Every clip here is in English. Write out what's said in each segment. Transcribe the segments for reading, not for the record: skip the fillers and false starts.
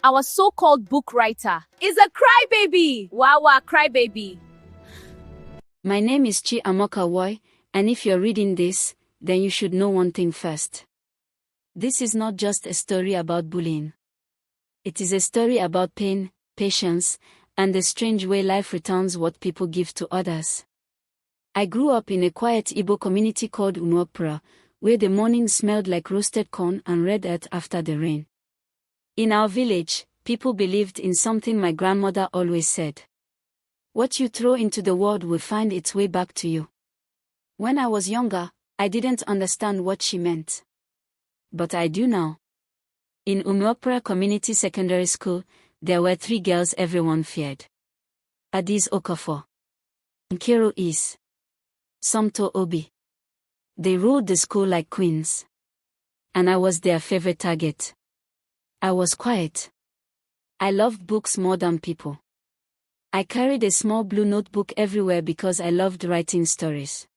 our so-called book writer, is a crybaby. Wawa crybaby. My name is Chi Amoka Woy, and if you're reading this, then you should know one thing first. This is not just a story about bullying. It is a story about pain, patience, and the strange way life returns what people give to others. I grew up in a quiet Igbo community called Umuopura, where the morning smelled like roasted corn and red earth after the rain. In our village, people believed in something my grandmother always said. What you throw into the world will find its way back to you. When I was younger, I didn't understand what she meant. But I do now. In Umuopura Community Secondary School, there were 3 girls everyone feared. Adis Okafor, Nkiru Is, Somto Obi. They ruled the school like queens. And I was their favorite target. I was quiet. I loved books more than people. I carried a small blue notebook everywhere because I loved writing stories.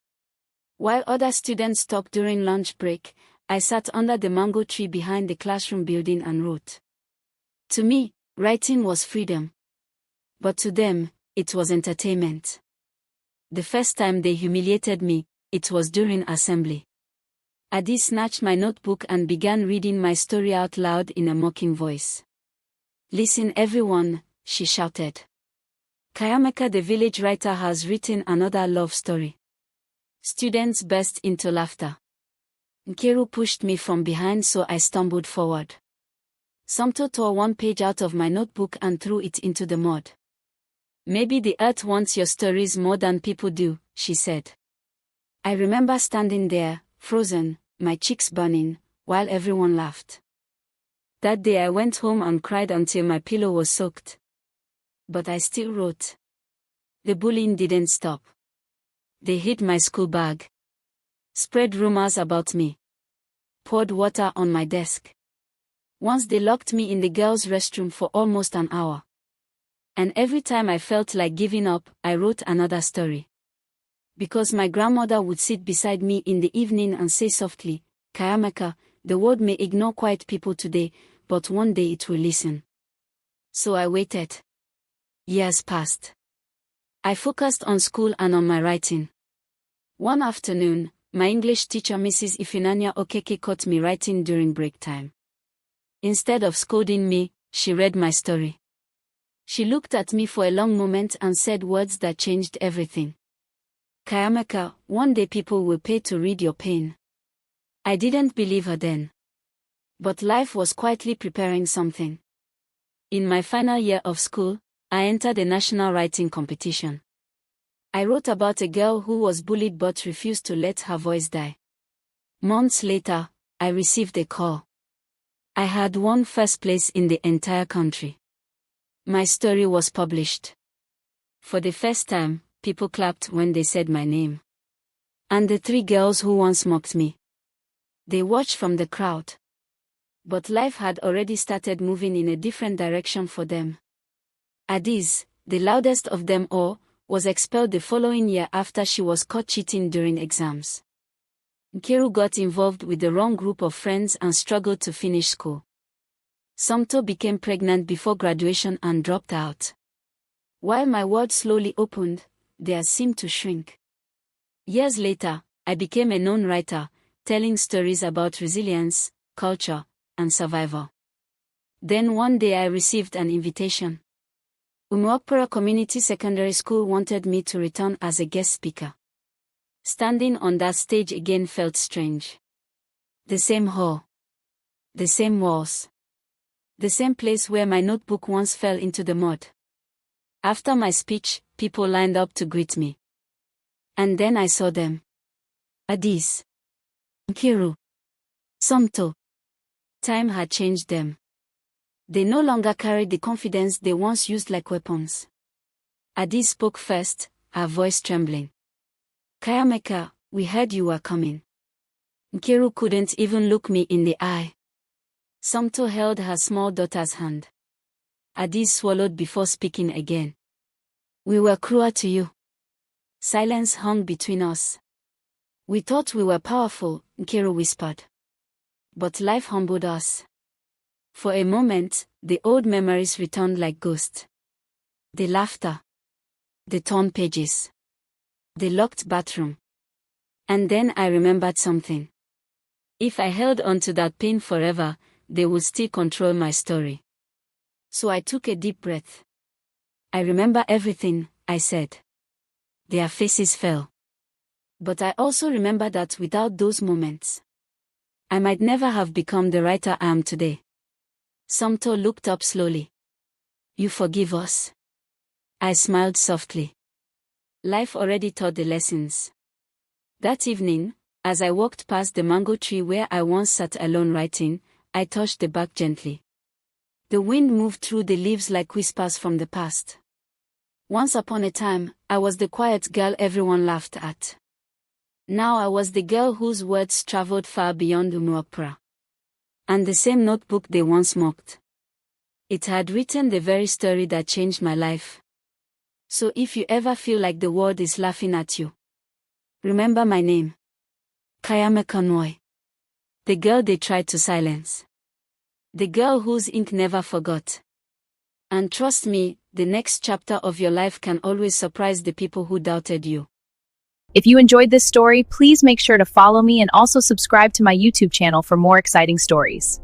While other students talked during lunch break, I sat under the mango tree behind the classroom building and wrote. To me, writing was freedom. But to them, it was entertainment. The first time they humiliated me, it was during assembly. Adi snatched my notebook and began reading my story out loud in a mocking voice. Listen everyone, she shouted. Kayameka the village writer has written another love story. Students burst into laughter. Nkiru pushed me from behind so I stumbled forward. Somto tore 1 page out of my notebook and threw it into the mud. Maybe the earth wants your stories more than people do, she said. I remember standing there, frozen, my cheeks burning, while everyone laughed. That day I went home and cried until my pillow was soaked. But I still wrote. The bullying didn't stop. They hid my school bag, spread rumors about me, poured water on my desk. Once they locked me in the girls' restroom for almost an hour. And every time I felt like giving up, I wrote another story. Because my grandmother would sit beside me in the evening and say softly, Kayameka, the world may ignore quiet people today, but one day it will listen. So I waited. Years passed. I focused on school and on my writing. One afternoon, my English teacher Mrs. Ifinanya Okeke caught me writing during break time. Instead of scolding me, she read my story. She looked at me for a long moment and said words that changed everything. Kayameka, one day people will pay to read your pain. I didn't believe her then. But life was quietly preparing something. In my final year of school, I entered a national writing competition. I wrote about a girl who was bullied but refused to let her voice die. Months later, I received a call. I had won first place in the entire country. My story was published. For the first time, people clapped when they said my name. And the 3 girls who once mocked me. They watched from the crowd. But life had already started moving in a different direction for them. Adiz, the loudest of them all, was expelled the following year after she was caught cheating during exams. Nkiru got involved with the wrong group of friends and struggled to finish school. Somto became pregnant before graduation and dropped out. While my world slowly opened, theirs seemed to shrink. Years later, I became a known writer, telling stories about resilience, culture, and survival. Then one day I received an invitation. Umuopura Community Secondary School wanted me to return as a guest speaker. Standing on that stage again felt strange. The same hall. The same walls. The same place where my notebook once fell into the mud. After my speech, people lined up to greet me. And then I saw them. Adis. Nkiru. Somto. Time had changed them. They no longer carried the confidence they once used like weapons. Adi spoke first, her voice trembling. Kayameka, we heard you were coming. Nkiru couldn't even look me in the eye. Somto held her small daughter's hand. Adi swallowed before speaking again. We were cruel to you. Silence hung between us. We thought we were powerful, Nkiru whispered. But life humbled us. For a moment, the old memories returned like ghosts. The laughter. The torn pages. The locked bathroom. And then I remembered something. If I held on to that pain forever, they would still control my story. So I took a deep breath. I remember everything, I said. Their faces fell. But I also remember that without those moments, I might never have become the writer I am today. Sumter looked up slowly. You forgive us? I smiled softly. Life already taught the lessons. That evening, as I walked past the mango tree where I once sat alone writing, I touched the bark gently. The wind moved through the leaves like whispers from the past. Once upon a time, I was the quiet girl everyone laughed at. Now I was the girl whose words traveled far beyond Umuopera. And the same notebook they once mocked. It had written the very story that changed my life. So if you ever feel like the world is laughing at you, remember my name. Kayame Kanwoi. The girl they tried to silence. The girl whose ink never forgot. And trust me, the next chapter of your life can always surprise the people who doubted you. If you enjoyed this story, please make sure to follow me and also subscribe to my YouTube channel for more exciting stories.